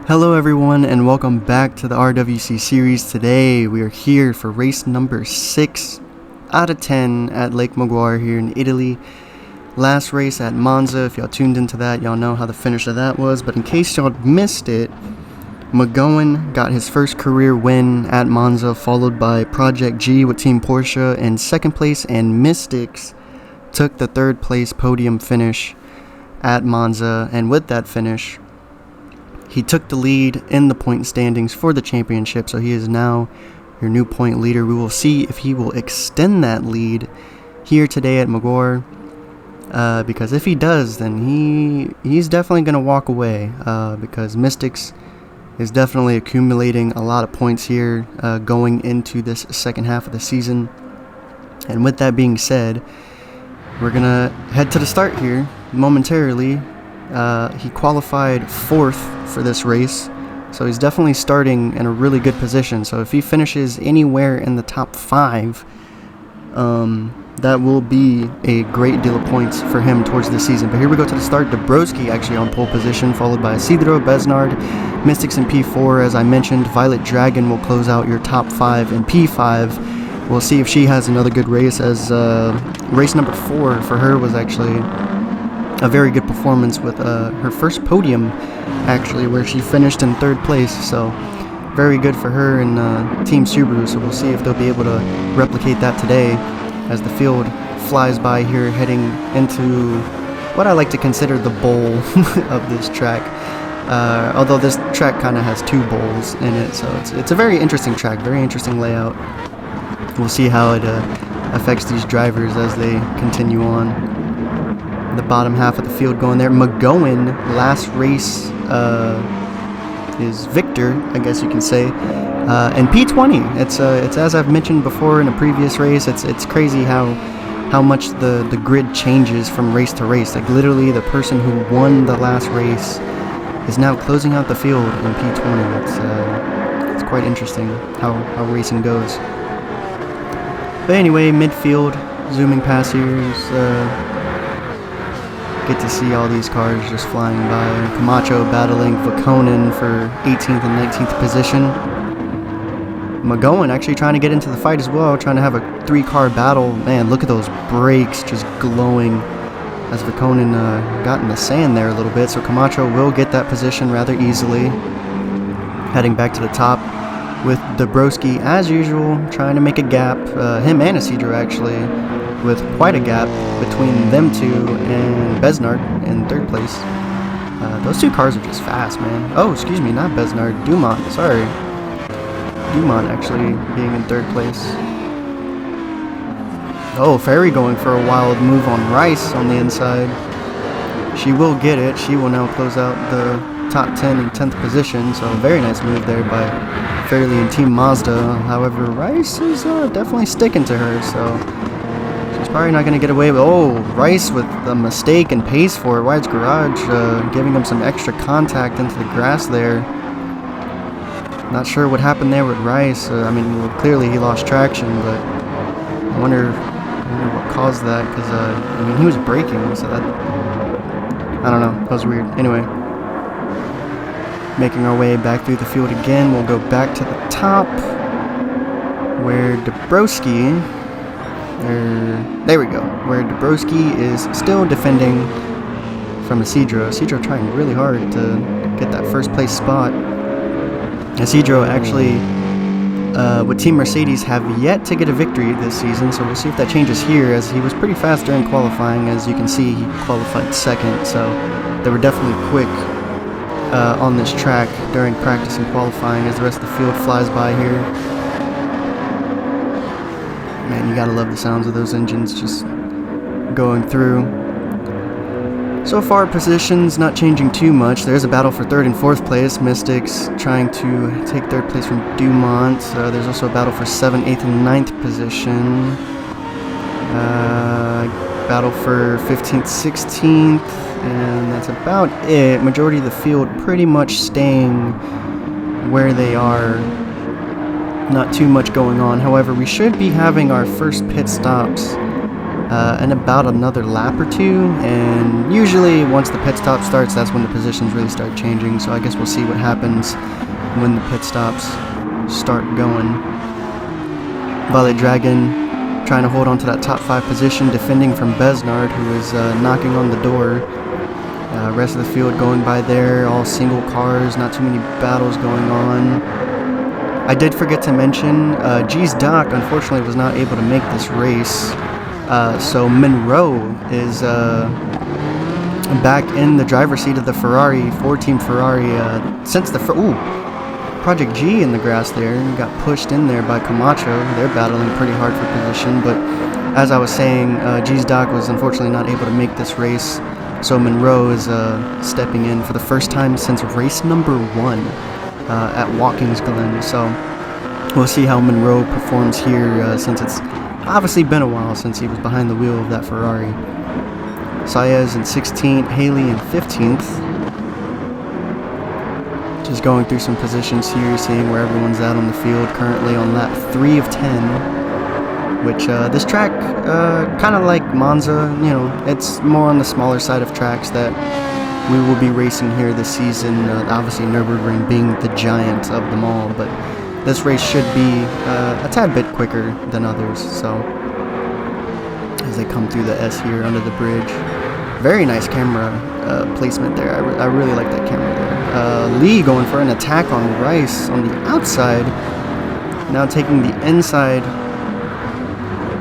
Hello everyone and welcome back to the RWC series. Today we are here for race number 6 out of 10 at Lake Maggiore here in Italy. Last race at Monza, if y'all tuned into that, y'all know how the finish of that was, but in case y'all missed it, McGowan got his first career win at Monza, followed by Project G with Team Porsche in second place, and Mystics took the third place podium finish at Monza, and with that finish, he took the lead in the point standings for the championship, so he is now your new point leader. We will see if he will extend that lead here today at Maggiore, because if he does, then he's definitely going to walk away, because Mystics is definitely accumulating a lot of points here going into this second half of the season. And with that being said, we're going to head to the start here momentarily. He qualified 4th for this race, so he's definitely starting in a really good position. So if he finishes anywhere in the top 5, that will be a great deal of points for him towards the season. But here we go to the start. Dabrowski actually on pole position, followed by Isidro, Besnard, Mystics in P4. As I mentioned, Violet Dragon will close out your top 5 in P5. We'll see if she has another good race, as race number 4 for her was actually a very good performance with her first podium, actually, where she finished in 3rd place. So very good for her and Team Subaru. So we'll see if they'll be able to replicate that today as the field flies by here, heading into what I like to consider the bowl of this track. Although this track kind of has 2 bowls in it, so it's a very interesting track, very interesting layout. We'll see how it affects these drivers as they continue on. The bottom half of the field going there. McGowan, last race is Victor, I guess you can say, and P20. It's as I've mentioned before in a previous race. It's crazy how much the grid changes from race to race. Like literally, the person who won the last race is now closing out the field in P20. It's quite interesting how racing goes. But anyway, midfield, zooming past here is. Get to see all these cars just flying by. Camacho battling Vakonen for 18th and 19th position. McGowan actually trying to get into the fight as well, trying to have a 3-car battle. Man, look at those brakes just glowing as Vakonen got in the sand there a little bit. So Camacho will get that position rather easily. Heading back to the top with Dabrowski, as usual, trying to make a gap. Him and Isidro actually, with quite a gap between them two and Besnard in 3rd place. Those 2 cars are just fast, man. Oh, excuse me, not Besnard, Dumont, sorry. Dumont actually being in 3rd place. Oh, Ferry going for a wild move on Rice on the inside. She will get it. She will now close out the top 10 and 10th position, so a very nice move there by Fairley and Team Mazda. However, Rice is definitely sticking to her, so she's probably not going to get away with. Oh, Rice with a mistake and pays for it. White's Garage giving him some extra contact into the grass there. Not sure what happened there with Rice. I mean, well, clearly he lost traction, but I wonder what caused that, because I mean, he was braking, so that, I don't know, that was weird. Anyway, making our way back through the field again. We'll go back to the top where Dabrowski, there we go, where Dabrowski is still defending from Isidro. Isidro trying really hard to get that 1st place spot. Isidro actually, with Team Mercedes, have yet to get a victory this season, so we'll see if that changes here, as he was pretty fast during qualifying. As you can see, he qualified 2nd, so they were definitely quick on this track during practice and qualifying, as the rest of the field flies by here. Man, you gotta love the sounds of those engines just going through. So far, positions not changing too much. There's a battle for 3rd and 4th place. Mystics trying to take 3rd place from Dumont. There's also a battle for 7th, 8th, and 9th position. Battle for 15th, 16th, and that's about it. Majority of the field pretty much staying where they are. Not too much going on. However, we should be having our first pit stops in about another lap or two, and usually once the pit stop starts, that's when the positions really start changing, so I guess we'll see what happens when the pit stops start going. Violet Dragon trying to hold on to that top 5 position, defending from Besnard, who is knocking on the door. Rest of the field going by there, all single cars, not too many battles going on. I did forget to mention, G's Doc unfortunately was not able to make this race, so Monroe is back in the driver's seat of the Ferrari, 4-team Ferrari, since the Project G in the grass there, got pushed in there by Camacho. They're battling pretty hard for position, but as I was saying, G's Doc was unfortunately not able to make this race, so Monroe is stepping in for the first time since race number 1 at Watkins Glen. So we'll see how Monroe performs here, since it's obviously been a while since he was behind the wheel of that Ferrari. Saez in 16th, Haley in 15th. Just going through some positions here, seeing where everyone's at on the field. Currently on lap 3 of 10, which this track, kind of like Monza, you know, it's more on the smaller side of tracks that we will be racing here this season. Obviously Nürburgring being the giant of them all, but this race should be a tad bit quicker than others. So as they come through the S here under the bridge, very nice camera placement there. I really like that camera there. Lee going for an attack on Rice on the outside, now taking the inside,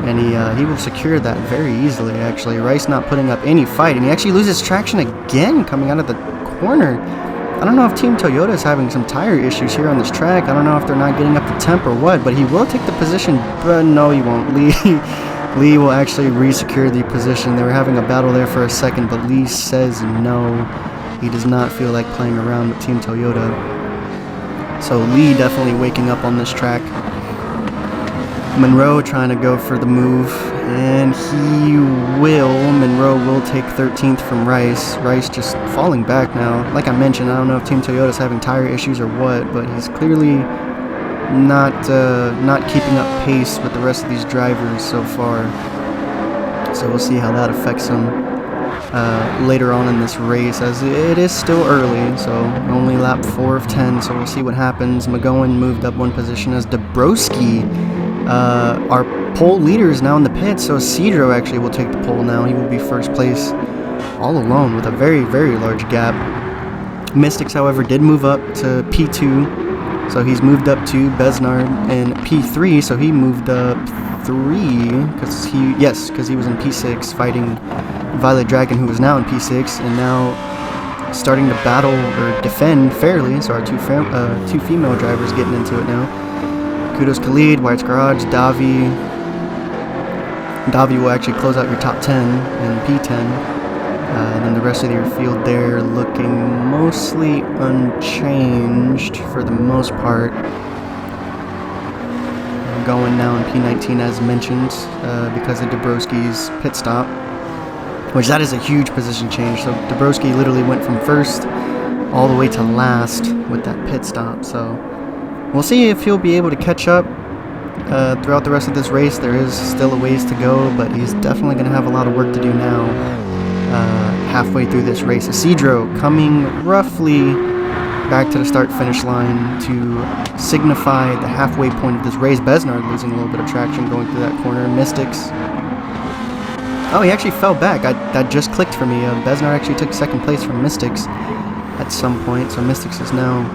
and he will secure that very easily. Actually, Rice not putting up any fight, and he actually loses traction again coming out of the corner. I don't know if Team Toyota is having some tire issues here on this track. I don't know if they're not getting up to temp or what, but he will take the position. But no, he won't. Lee will actually re-secure the position. They were having a battle there for a second, but Lee says no. He does not feel like playing around with Team Toyota. So Lee definitely waking up on this track. Monroe trying to go for the move, and Monroe will take 13th from Rice. Rice just falling back now. Like I mentioned, I don't know if Team Toyota is having tire issues or what, but he's clearly not keeping up pace with the rest of these drivers so far. So we'll see how that affects him later on in this race, as it is still early, so only lap 4 of 10, so we'll see what happens. McGowan moved up 1 position as Dabrowski, our pole leader, is now in the pit, so Cedro actually will take the pole now. He will be first place all alone with a very, very large gap. Mystics, however, did move up to P2, so he's moved up to Besnard in P3, so he moved up 3, because he was in P6 fighting Violet Dragon, who is now in P6, and now starting to battle or defend fairly. So our two female drivers getting into it now. Kudos Khalid, White's Garage, Davi. Davi will actually close out your top 10 in P10. And then the rest of your field there looking mostly unchanged for the most part. Going now in P19 as mentioned, because of Dabrowski's pit stop, which that is a huge position change. So Dabrowski literally went from first all the way to last with that pit stop. So we'll see if he'll be able to catch up throughout the rest of this race. There is still a ways to go, but he's definitely going to have a lot of work to do now halfway through this race. Isidro coming roughly back to the start-finish line to signify the halfway point of this race. Besnard losing a little bit of traction going through that corner. Mystics. Oh, he actually fell back. That just clicked for me. Besnard actually took second place from Mystics at some point, so Mystics is now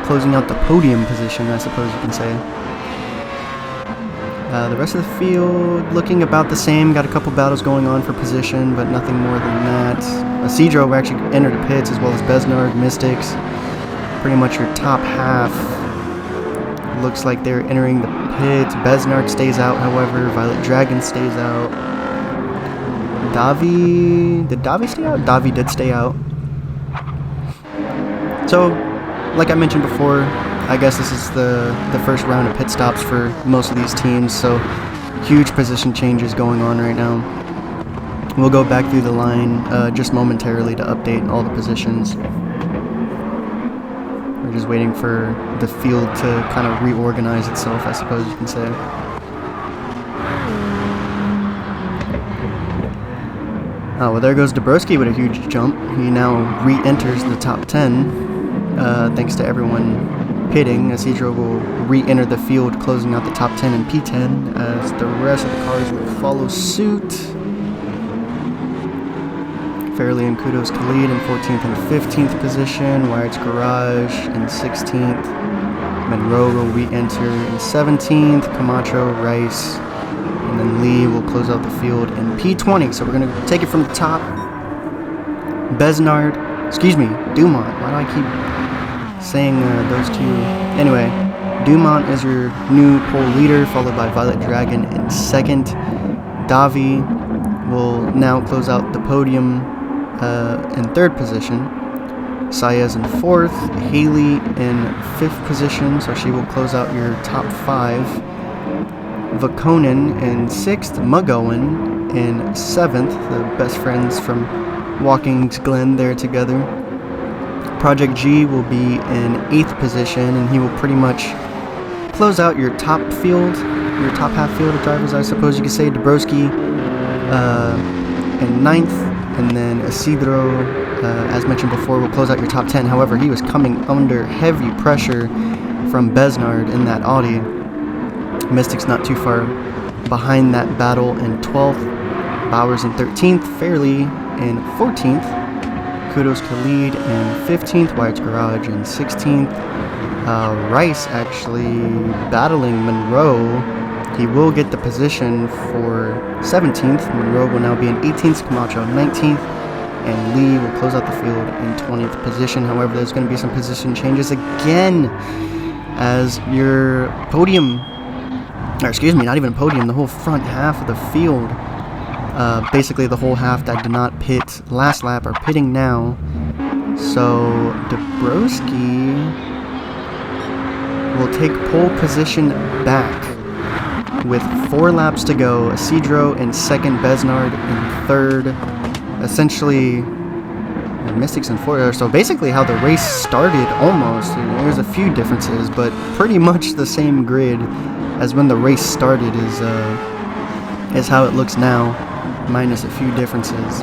closing out the podium position, I suppose you can say. The rest of the field looking about the same. Got a couple battles going on for position, but nothing more than that. Cedro actually entered the pits, as well as Besnard, Mystics. Pretty much your top half. Looks like they're entering the pits. Besnard stays out, however. Violet Dragon stays out. Did Davi stay out? Davi did stay out. So, like I mentioned before, I guess this is the first round of pit stops for most of these teams, so huge position changes going on right now. We'll go back through the line just momentarily to update all the positions. We're just waiting for the field to kind of reorganize itself, I suppose you can say. Oh, well, there goes Dabrowski with a huge jump. He now re-enters the top 10, thanks to everyone pitting. Isidro will re-enter the field, closing out the top 10 in P10, as the rest of the cars will follow suit. Fairley and Kudos Khalid in 14th and 15th position. Wyatt's Garage in 16th. Monroe will re-enter in 17th. Camacho, Rice, and then Lee will close out the field in P20. So we're going to take it from the top. Dumont. Why do I keep saying those two? Anyway, Dumont is your new pole leader, followed by Violet Dragon in second. Davi will now close out the podium in third position. Saez in fourth. Haley in fifth position, so she will close out your top five. Vakonen in sixth. McGowan in seventh. The best friends from Watkins Glen there together. Project G will be in eighth position, and he will pretty much close out your top field, your top half field of drivers, I suppose you could say. Dabrowski in ninth, and then Isidro, as mentioned before, will close out your top 10. However, he was coming under heavy pressure from Besnard in that Audi. Mystics not too far behind that battle in 12th. Bowers in 13th. Fairley in 14th. Kudos Khalid in 15th. Wyatt's Garage in 16th. Rice actually battling Monroe. He will get the position for 17th. Monroe will now be in 18th. Camacho 19th. And Lee will close out the field in 20th position. However, there's going to be some position changes again as your podium, or excuse me, not even podium, the whole front half of the field, basically the whole half that did not pit last lap are pitting now. So Dabrowski will take pole position back with 4 laps to go. Isidro in second, Besnard in third. Essentially, Mystics in fourth. So basically how the race started almost. There's a few differences, but pretty much the same grid as when the race started is how it looks now, minus a few differences.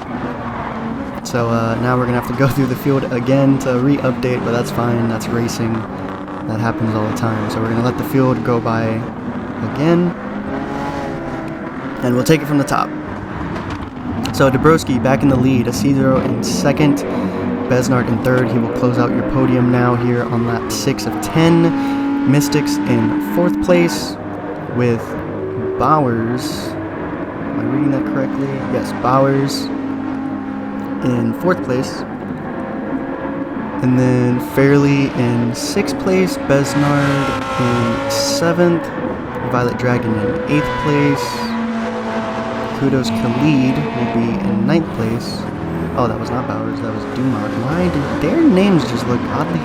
So now we're going to have to go through the field again to re-update, but that's fine. That's racing. That happens all the time. So we're going to let the field go by again, and we'll take it from the top. So Dabrowski back in the lead, Isidro in second, Besnard in third. He will close out your podium now here on lap 6 of 10. Mystics in fourth place with Bowers. Am I reading that correctly? Yes, Bowers in fourth place. And then Fairley in 6th place, Besnard in 7th, Violet Dragon in 8th place. Kudos Khalid will be in 9th place. Oh, that was not Bowers, that was Dumont. Why did their names just look oddly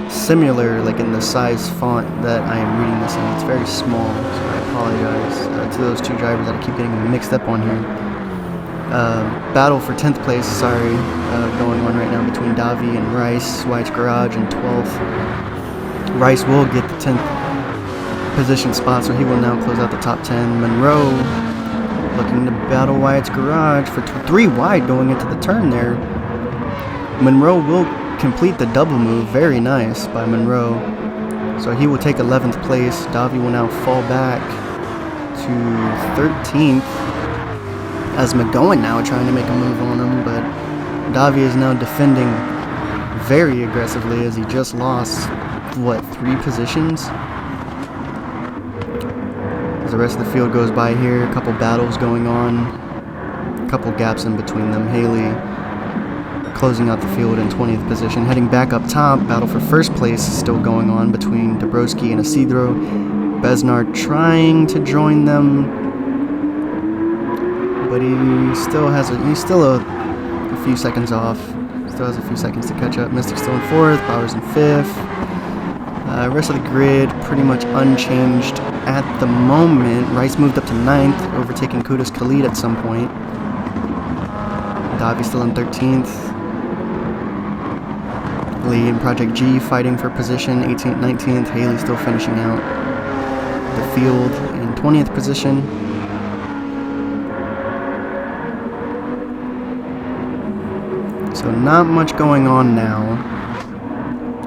similar, like in the size font that I am reading this in? It's very small, so I apologize to those two drivers that I keep getting mixed up on here. Battle for 10th place, going on right now between Davi and Rice. Wyatt's Garage in 12th. Rice will get the 10th position spot, so he will now close out the top 10. Monroe looking to battle Wyatt's Garage for 3 wide going into the turn there. Monroe will complete the double move. Very nice by Monroe. So he will take 11th place. Davi will now fall back to 13th. As McGowan now trying to make a move on him, but Davi is now defending very aggressively as he just lost, 3 positions? As the rest of the field goes by here, a couple battles going on, a couple gaps in between them. Haley closing out the field in 20th position. Heading back up top, battle for first place is still going on between Dabrowski and Isidro. Besnard trying to join them, but he still has a few seconds off. Still has a few seconds to catch up. Mystic still in 4th, Bowers in 5th. Rest of the grid pretty much unchanged at the moment. Rice moved up to 9th, overtaking Kudos Khalid at some point. Davi still in 13th. Lee and Project G fighting for position, 18th, 19th. Haley still finishing out the field in 20th position. So not much going on now,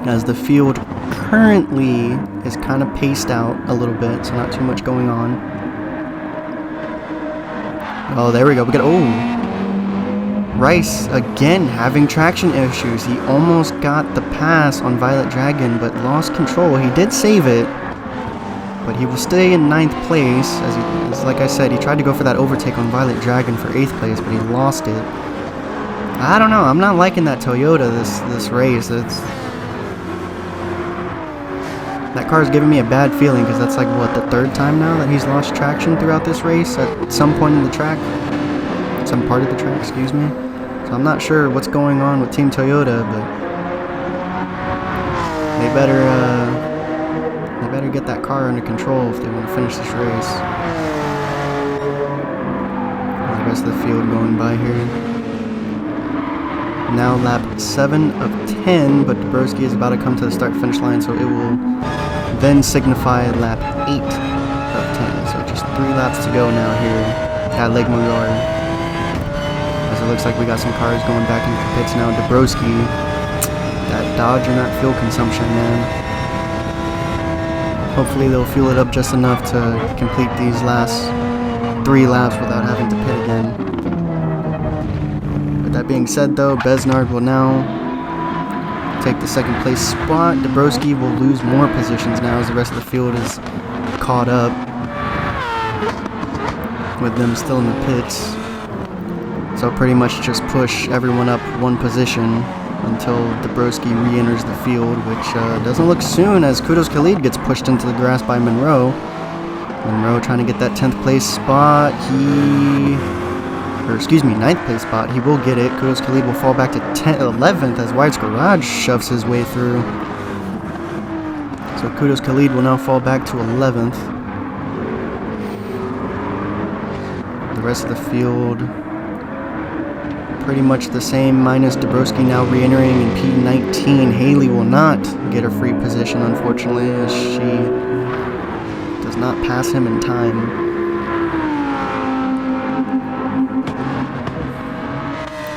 as the field currently is kind of paced out a little bit, so not too much going on. Oh, there we go. We got, oh, Rice again having traction issues. He almost got the pass on Violet Dragon, but lost control. He did save it, but he will stay in 9th place. As like I said, he tried to go for that overtake on Violet Dragon for 8th place, but he lost it. I don't know. I'm not liking that Toyota this race. That car is giving me a bad feeling, because that's like, what, the 3rd time now that he's lost traction throughout this race at some point in the track? Some part of the track, excuse me. So I'm not sure what's going on with Team Toyota, but they better get that car under control if they want to finish this race. And the rest of the field going by here. Now lap 7 of 10, but Dabrowski is about to come to the start-finish line, so it will then signify lap 8 of 10. So just 3 laps to go now here at Lake Mogar. As it looks like we got some cars going back into the pits now. Dabrowski, that Dodge and that fuel consumption, man. Hopefully they'll fuel it up just enough to complete these last 3 laps without having to pit again. That being said, though, Besnard will now take the 2nd place spot. Dabrowski will lose more positions now as the rest of the field is caught up, with them still in the pits. So pretty much just push everyone up 1 position until Dabrowski re-enters the field, which doesn't look soon, as Kudos Khalid gets pushed into the grass by Monroe. Monroe trying to get that 10th place spot. 9th place spot. He will get it. Kudos Khalid will fall back to 11th as Wyatt's Garage shoves his way through. So Kudos Khalid will now fall back to 11th. The rest of the field pretty much the same, minus Dabrowski now re-entering in P19. Haley will not get a free position, unfortunately, as she does not pass him in time.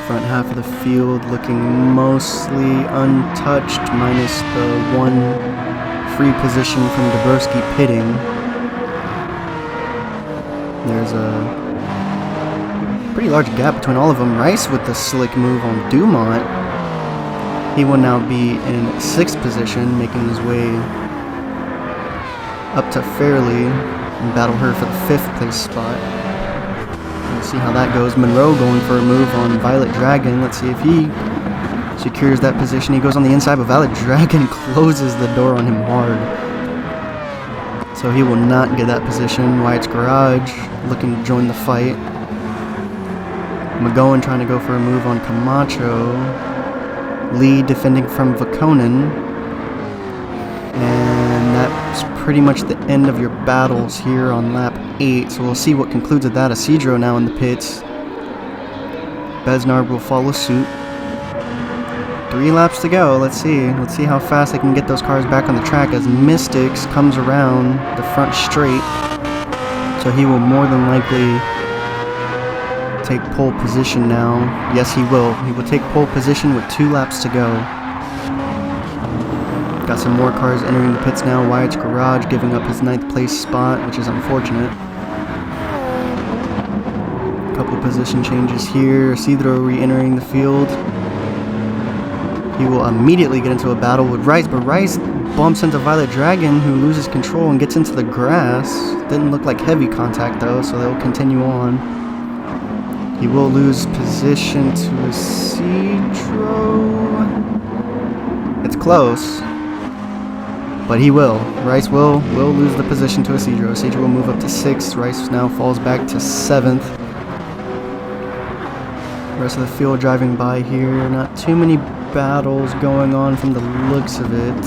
Front half of the field looking mostly untouched, minus the 1 free position from Dabrowski pitting. There's a pretty large gap between all of them. Rice with the slick move on Dumont. He will now be in 6th position, making his way up to Fairley and battle her for the 5th place spot. We'll see how that goes. Monroe going for a move on Violet Dragon. Let's see if he secures that position. He goes on the inside, but Violet Dragon closes the door on him hard. So he will not get that position. Wyatt's Garage looking to join the fight. McGowan trying to go for a move on Camacho. Lee defending from Vakonen. And that's pretty much the end of your battles here on lap 8. So we'll see what concludes of that. Isidro now in the pits. Besnard will follow suit. 3 laps to go. Let's see how fast they can get those cars back on the track as Mystics comes around the front straight. So he will more than likely take pole position now. Yes, he will. He will take pole position with 2 laps to go. Got some more cars entering the pits now. Wyatt's Garage giving up his 9th place spot, which is unfortunate. A couple position changes here. Isidro re-entering the field. He will immediately get into a battle with Rice, but Rice bumps into Violet Dragon, who loses control and gets into the grass. Didn't look like heavy contact though, so they'll continue on. He will lose position to Isidro. It's close, but he will. Rice will lose the position to Isidro. Isidro will move up to 6th. Rice now falls back to 7th. The rest of the field driving by here. Not too many battles going on from the looks of it.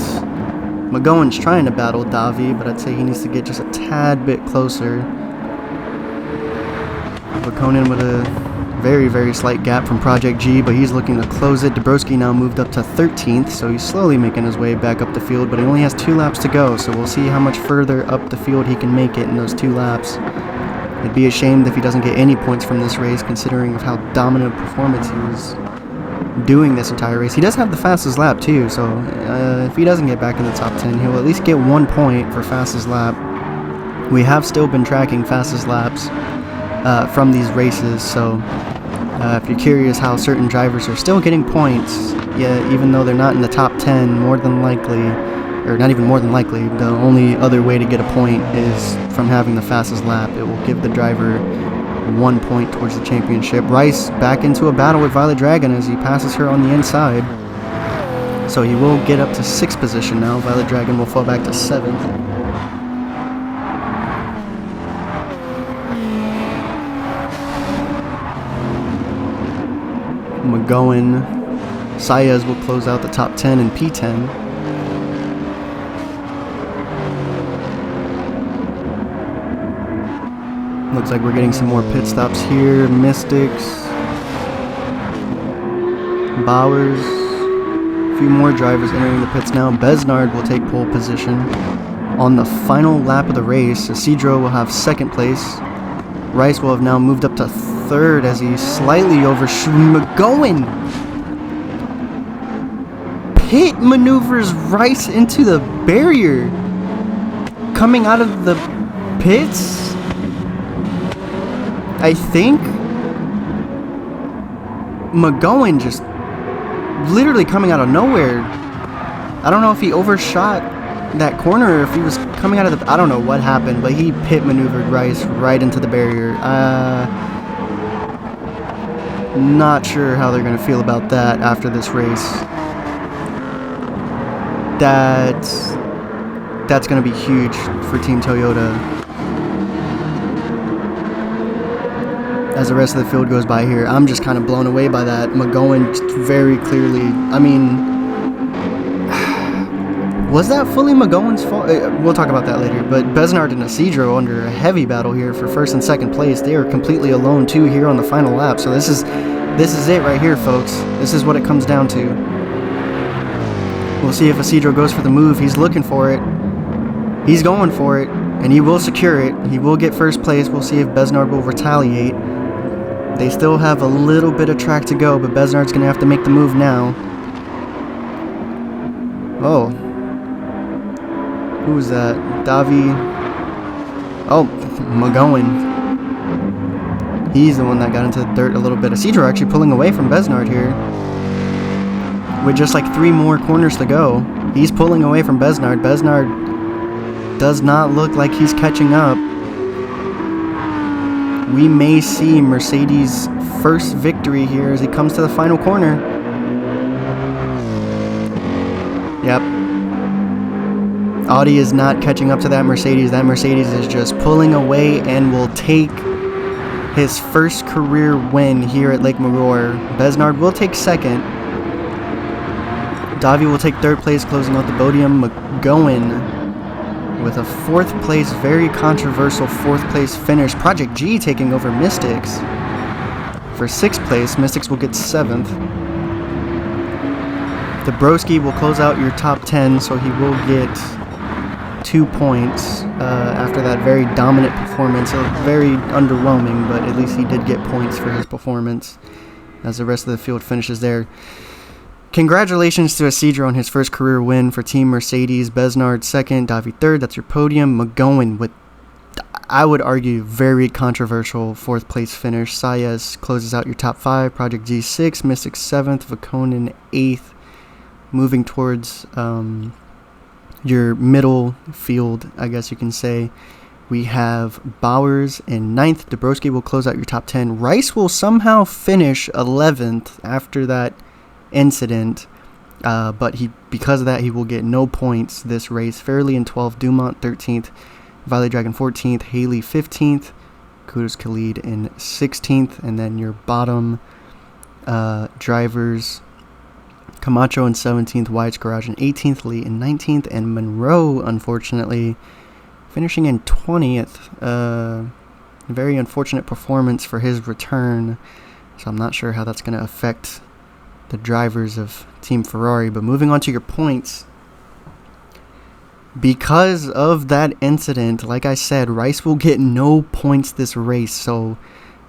McGowan's trying to battle Davi, but I'd say he needs to get just a tad bit closer. Vakonen with a very, very slight gap from Project G, but he's looking to close it. Dabrowski now moved up to 13th, so he's slowly making his way back up the field, but he only has 2 laps to go, so we'll see how much further up the field he can make it in those 2 laps. It'd be a shame if he doesn't get any points from this race, considering of how dominant a performance he was doing this entire race. He does have the fastest lap too, so if he doesn't get back in the top 10, he'll at least get 1 point for fastest lap. We have still been tracking fastest laps from these races, so if you're curious how certain drivers are still getting points, yeah, even though they're not in the top 10, more than likely, or not even more than likely, the only other way to get a point is from having the fastest lap. It will give the driver 1 point towards the championship. Rice back into a battle with Violet Dragon as he passes her on the inside. So he will get up to 6th position now. Violet Dragon will fall back to 7th. McGowan, Saez will close out the top 10 in P10. Looks like we're getting some more pit stops here. Mystics, Bowers, a few more drivers entering the pits now. Besnard will take pole position on the final lap of the race. Isidro will have 2nd place. Rice will have now moved up to 3rd as he slightly overshot. McGowan pit maneuvers Rice into the barrier. Coming out of the pits, I think. McGowan just literally coming out of nowhere. I don't know if he overshot that corner or if he was coming out of the... I don't know what happened, but he pit maneuvered Rice right into the barrier. Not sure how they're going to feel about that after this race. That's going to be huge for Team Toyota. As the rest of the field goes by here, I'm just kind of blown away by that. McGowan just very clearly, I mean, was that fully McGowan's fault? We'll talk about that later, but Besnard and Isidro under a heavy battle here for 1st and 2nd place. They are completely alone too here on the final lap, so this is it right here, folks. This is what it comes down to. We'll see if Isidro goes for the move. He's looking for it. He's going for it, and he will secure it. He will get 1st place. We'll see if Besnard will retaliate. They still have a little bit of track to go, but Besnard's going to have to make the move now. Oh. Who was that? Davi. Oh, McGowan. He's the one that got into the dirt a little bit. Isidro actually pulling away from Besnard here. With just like 3 more corners to go. He's pulling away from Besnard. Besnard does not look like he's catching up. We may see Mercedes' first victory here as he comes to the final corner. Yep. Audi is not catching up to that Mercedes. That Mercedes is just pulling away and will take his first career win here at Lake Maggiore. Besnard will take 2nd. Davi will take 3rd place, closing out the podium. McGowan with a 4th place, very controversial 4th place finish. Project G taking over Mystics for 6th place. Mystics will get 7th. Dabrowski will close out your top 10, so he will get 2 points after that very dominant performance. Very underwhelming, but at least he did get points for his performance as the rest of the field finishes there. Congratulations to Isidro on his first career win for Team Mercedes. Besnard 2nd, Davi 3rd. That's your podium. McGowan with, I would argue, very controversial 4th place finish. Saez closes out your top 5. Project G 6th, Mystic 7th, Vakonen 8th. Moving towards your middle field, I guess you can say. We have Bowers in 9th. Dabrowski will close out your top 10. Rice will somehow finish 11th after that incident, but because of that he will get no points this race. Fairley in 12th, Dumont 13th, Violet Dragon 14th, Haley 15th, Kudos Khalid in 16th, and then your bottom drivers, Camacho in 17th, Wyatt's Garage in 18th, Lee in 19th, and Monroe unfortunately finishing in 20th. Very unfortunate performance for his return, so I'm not sure how that's going to affect the drivers of Team Ferrari. But moving on to your points, because of that incident, like I said, Rice will get no points this race, so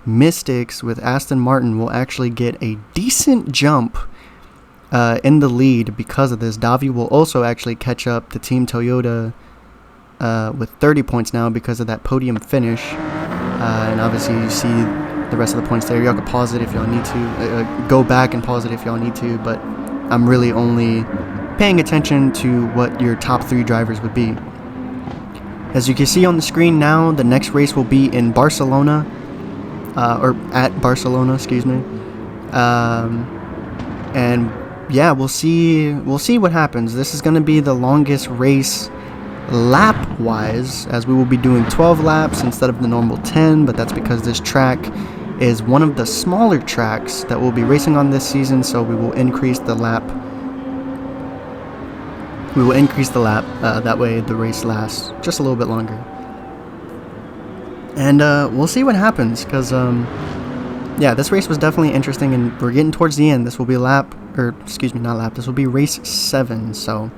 Mystics with Aston Martin will actually get a decent jump in the lead because of this. Davi will also actually catch up to Team Toyota with 30 points now because of that podium finish. And obviously you see the rest of the points there. Y'all can pause it if y'all need to. Go back and pause it if y'all need to. But I'm really only paying attention to what your top 3 drivers would be. As you can see on the screen now, the next race will be in Barcelona. Or at Barcelona, excuse me. And yeah, we'll see what happens. This is going to be the longest race lap wise, as we will be doing 12 laps instead of the normal 10, but that's because this track is one of the smaller tracks that we'll be racing on this season, so we will increase the lap. That way the race lasts just a little bit longer. And we'll see what happens, because yeah, this race was definitely interesting, and we're getting towards the end. This will be this will be race 7, so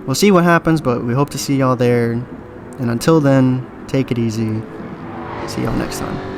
we'll see what happens, but we hope to see y'all there. And until then, take it easy. See y'all next time.